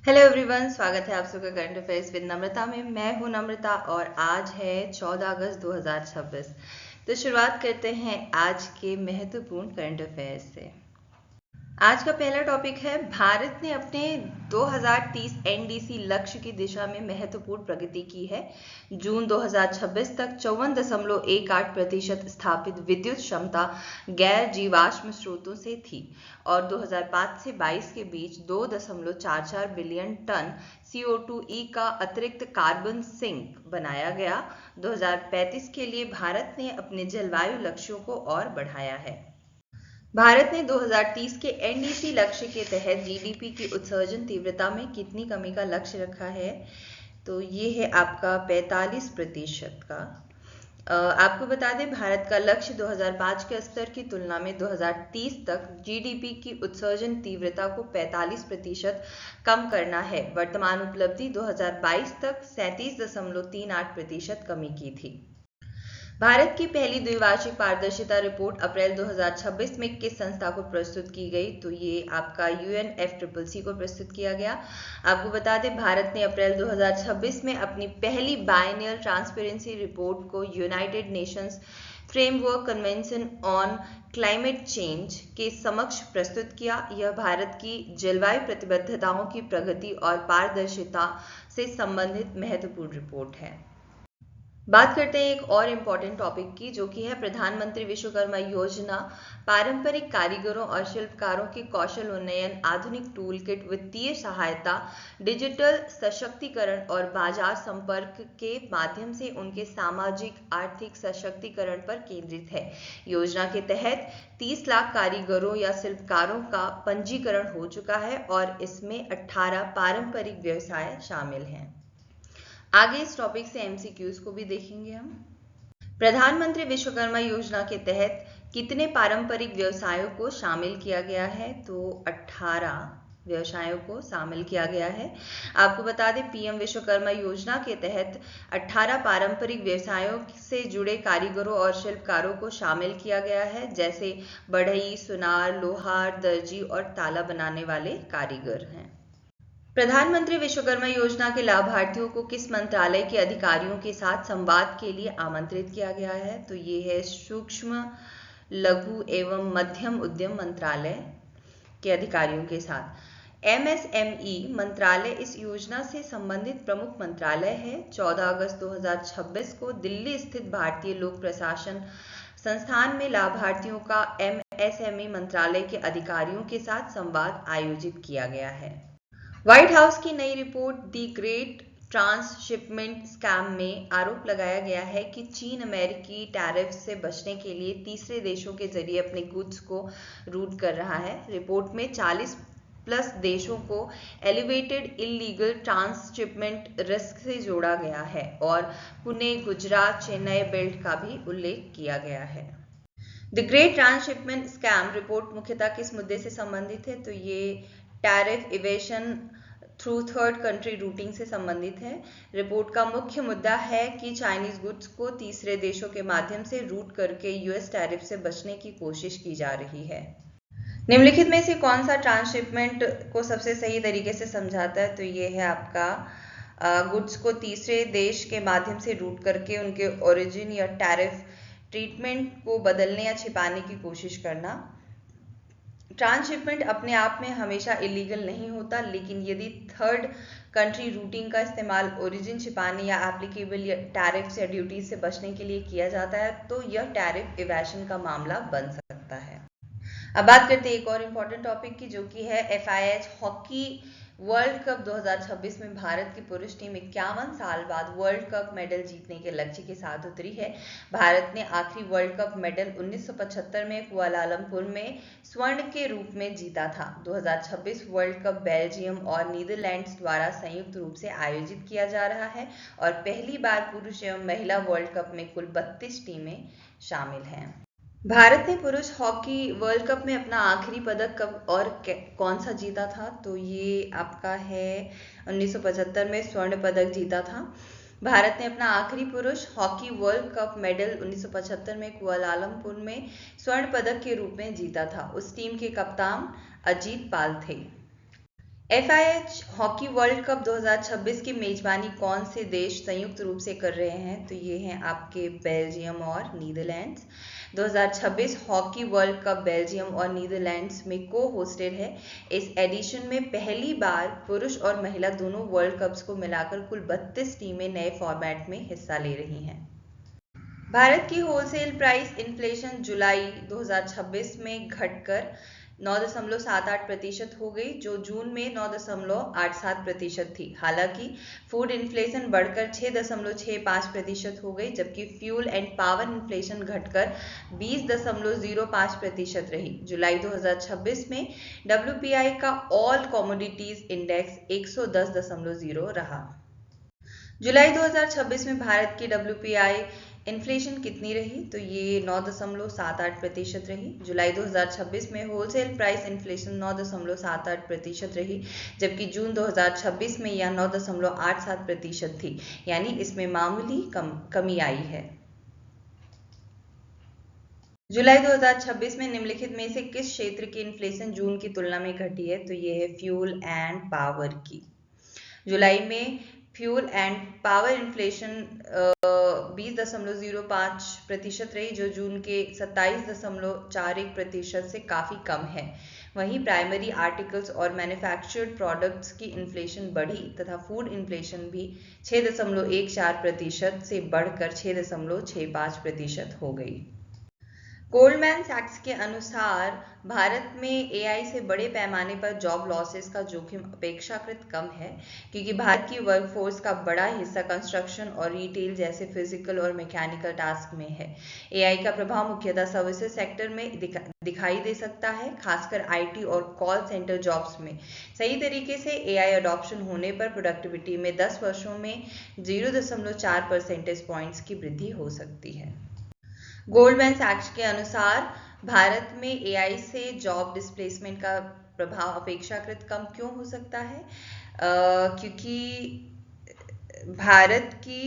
Hello everyone, स्वागत है आप सबका करंट अफेयर्स विद नम्रता में। मैं हूं नम्रता और आज है 14 अगस्त 2026। तो शुरुआत करते हैं आज के महत्वपूर्ण करंट अफेयर्स से। आज का पहला टॉपिक है, भारत ने अपने 2030 एनडीसी लक्ष्य की दिशा में महत्वपूर्ण प्रगति की है। जून 2026 तक 54.18% स्थापित विद्युत क्षमता गैर जीवाश्म स्रोतों से थी और 2005 से 22 के बीच 2.44 बिलियन टन CO2e का अतिरिक्त कार्बन सिंक बनाया गया। 2035 के लिए भारत ने अपने जलवायु लक्ष्यों को और बढ़ाया है। भारत ने 2030 के एनडीसी लक्ष्य के तहत जीडीपी की उत्सर्जन तीव्रता में कितनी कमी का लक्ष्य रखा है? तो ये है आपका 45% का। आपको बता दें, भारत का लक्ष्य 2005 के स्तर की तुलना में 2030 तक जीडीपी की उत्सर्जन तीव्रता को 45% कम करना है। वर्तमान उपलब्धि 2022 तक 37.38% कमी की थी। भारत की पहली द्विवार्षिक पारदर्शिता रिपोर्ट अप्रैल 2026 में किस संस्था को प्रस्तुत की गई? तो ये आपका UNFCCC को प्रस्तुत किया गया। आपको बता दें, भारत ने अप्रैल 2026 में अपनी पहली बायनियल ट्रांसपेरेंसी रिपोर्ट को United Nations framework convention on climate change के समक्ष प्रस्तुत किया। यह भारत की जलवायु प्रतिबद्धताओं की प्रगति और पारदर्शिता से संबंधित महत्वपूर्ण रिपोर्ट है। बात करते हैं एक और इम्पॉर्टेंट टॉपिक की, जो कि है प्रधानमंत्री विश्वकर्मा योजना। पारंपरिक कारीगरों और शिल्पकारों के कौशल उन्नयन, आधुनिक टूल किट, वित्तीय सहायता, डिजिटल सशक्तिकरण और बाजार संपर्क के माध्यम से उनके सामाजिक आर्थिक सशक्तिकरण पर केंद्रित है। योजना के तहत 30 लाख कारीगरों या शिल्पकारों का पंजीकरण हो चुका है और इसमें 18 पारंपरिक व्यवसाय शामिल हैं। आगे इस टॉपिक से MCQs को भी देखेंगे हम। प्रधानमंत्री विश्वकर्मा योजना के तहत कितने पारंपरिक व्यवसायों को शामिल किया गया है? तो 18 व्यवसायों को शामिल किया गया है। आपको बता दें, PM विश्वकर्मा योजना के तहत 18 पारंपरिक व्यवसायों से जुड़े कारीगरों और शिल्पकारों को शामिल किया गया है, जैसे बढ़ई, सुनार, लोहार, दर्जी और ताला बनाने वाले कारीगर हैं। प्रधानमंत्री विश्वकर्मा योजना के लाभार्थियों को किस मंत्रालय के अधिकारियों के साथ संवाद के लिए आमंत्रित किया गया है? तो ये है सूक्ष्म, लघु एवं मध्यम उद्यम मंत्रालय के अधिकारियों के साथ। MSME मंत्रालय इस योजना से संबंधित प्रमुख मंत्रालय है। 14 अगस्त 2026 को दिल्ली स्थित भारतीय लोक प्रशासन संस्थान में लाभार्थियों का MSME मंत्रालय के अधिकारियों के साथ संवाद आयोजित किया गया है। व्हाइट हाउस की नई report the great transshipment scam में आरोप लगाया गया है कि चीन अमेरिकी टैरिफ से बचने के लिए तीसरे देशों के जरिए अपने गुड्स को रूट कर रहा है। रिपोर्ट में 40+ देशों को एलिवेटेड इलीगल ट्रांसशिपमेंट रिस्क से जोड़ा गया है और पुणे, गुजरात, चेन्नई बेल्ट का भी उल्लेख किया गया है। The great transshipment scam report मुख्यतः किस मुद्दे से संबंधित है? तो ये tariff evasion through third country routing से संबंधित है। रिपोर्ट का मुख्य मुद्दा है कि चाइनीज गुड्स को तीसरे देशों के माध्यम से रूट करके US टैरिफ से बचने की कोशिश की जा रही है। निम्नलिखित में से कौन सा ट्रांसशिपमेंट को सबसे सही तरीके से समझाता है? तो ये है आपका गुड्स को तीसरे देश के माध्यम से रूट करके उनके ओरिजिन या टैरिफ ट्रीटमेंट को बदलने या छिपाने की कोशिश करना। ट्रांसशिपमेंट अपने आप में हमेशा इलीगल नहीं होता, लेकिन यदि थर्ड कंट्री रूटिंग का इस्तेमाल ओरिजिन छिपाने या एप्लीकेबल टैरिफ्स या ड्यूटीज से बचने के लिए किया जाता है तो यह टैरिफ इवेशन का मामला बन सकता है। अब बात करते हैं एक और इम्पोर्टेंट टॉपिक की, जो कि है FIH हॉकी वर्ल्ड कप 2026 में भारत की पुरुष टीम 51 साल बाद वर्ल्ड कप मेडल जीतने के लक्ष्य के साथ उतरी है। भारत ने आखिरी वर्ल्ड कप मेडल 1975 में कुआलालंपुर में स्वर्ण के रूप में जीता था। 2026 वर्ल्ड कप बेल्जियम और नीदरलैंड्स द्वारा संयुक्त रूप से आयोजित किया जा रहा है और पहली बार पुरुष एवं महिला वर्ल्ड कप में कुल 32 टीमें शामिल हैं। भारत ने पुरुष हॉकी वर्ल्ड कप में अपना आखिरी पदक कब और कौन सा जीता था? तो ये आपका है 1975 में स्वर्ण पदक जीता था। भारत ने अपना आखिरी पुरुष हॉकी वर्ल्ड कप मेडल 1975 में कुआलालंपुर में स्वर्ण पदक के रूप में जीता था। उस टीम के कप्तान अजीत पाल थे। FIH हॉकी वर्ल्ड कप 2026 की मेजबानी कौन से देश संयुक्त रूप से कर रहे हैं? तो ये हैं आपके बेल्जियम और Netherlands. 2026 hockey world cup Belgium और नीदरलैंड्स में को होस्टेड है। इस एडिशन में पहली बार पुरुष और महिला दोनों वर्ल्ड कप्स को मिलाकर कुल 32 टीमें नए फॉर्मेट में हिस्सा ले रही हैं। भारत की होलसेल प्राइस इन्फ्लेशन जुलाई 2026 में घटकर 9.78% हो गई, जो जून में 9.87% थी। हालांकि फूड इन्फ्लेशन बढ़कर 6.65% हो गई, जबकि फ्यूल एंड पावर इन्फ्लेशन घटकर 20.05% रही। जुलाई 2026 में WPI का ऑल कमोडिटीज इंडेक्स 110.0 रहा। जुलाई 2026 में भारत की WPI इन्फ्लेशन कितनी रही? तो ये 9.78% रही। जुलाई 2026 में होलसेल प्राइस इन्फ्लेशन 9.78% रही, जबकि जून 2026 में यह 9.87% थी, यानी इसमें मामूली कमी आई है। जुलाई 2026 में निम्नलिखित में से किस क्षेत्र की इन्फ्लेशन जून की तुलना में घटी है? तो ये है फ्यूल एंड पावर की। जुलाई में फ्यूल एंड पावर इन्फ्लेशन 20.05% रही, जो जून के 27.41% से काफ़ी कम है। वहीं प्राइमरी आर्टिकल्स और मैन्युफैक्चर्ड प्रोडक्ट्स की इन्फ्लेशन बढ़ी तथा फूड इन्फ्लेशन भी 6.14% से बढ़कर 6.65% हो गई। गोल्डमैन सैक्स के अनुसार भारत में AI से बड़े पैमाने पर जॉब लॉसेस का जोखिम अपेक्षाकृत कम है, क्योंकि भारत की वर्कफोर्स का बड़ा हिस्सा कंस्ट्रक्शन और रिटेल जैसे फिजिकल और मैकेनिकल टास्क में है। AI का प्रभाव मुख्यतः सर्विसेज सेक्टर में दिखाई दे सकता है, खासकर IT और कॉल सेंटर जॉब्स में। सही तरीके से AI अडॉप्शन होने पर प्रोडक्टिविटी में 10 वर्षों में 0.4 परसेंटेज पॉइंट्स की वृद्धि हो सकती है। गोल्डमैन सैक्स के अनुसार भारत में AI से जॉब डिस्प्लेसमेंट का प्रभाव अपेक्षाकृत कम क्यों हो सकता है? क्योंकि भारत की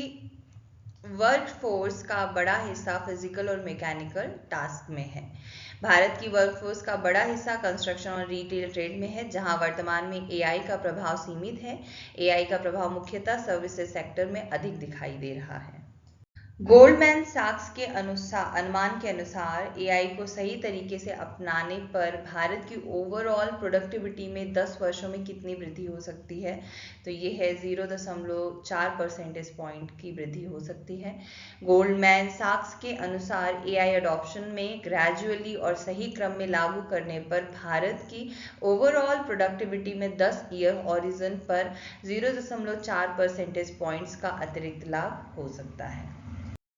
वर्कफोर्स का बड़ा हिस्सा फिजिकल और मैकेनिकल टास्क में है। भारत की वर्कफोर्स का बड़ा हिस्सा कंस्ट्रक्शन और रिटेल ट्रेड में है, जहां वर्तमान में AI का प्रभाव सीमित है। AI का प्रभाव मुख्यतः सर्विसेज सेक्टर में अधिक दिखाई दे रहा है। गोल्डमैन सैक्स के अनुमान के अनुसार AI को सही तरीके से अपनाने पर भारत की ओवरऑल प्रोडक्टिविटी में 10 वर्षों में कितनी वृद्धि हो सकती है? तो ये है 0.4 परसेंटेज पॉइंट की वृद्धि हो सकती है। गोल्डमैन सैक्स के अनुसार AI अडॉप्शन में ग्रेजुअली और सही क्रम में लागू करने पर भारत की ओवरऑल प्रोडक्टिविटी में 10 ईयर हॉरिजन पर 0.4 परसेंटेज पॉइंट्स का अतिरिक्त लाभ हो सकता है।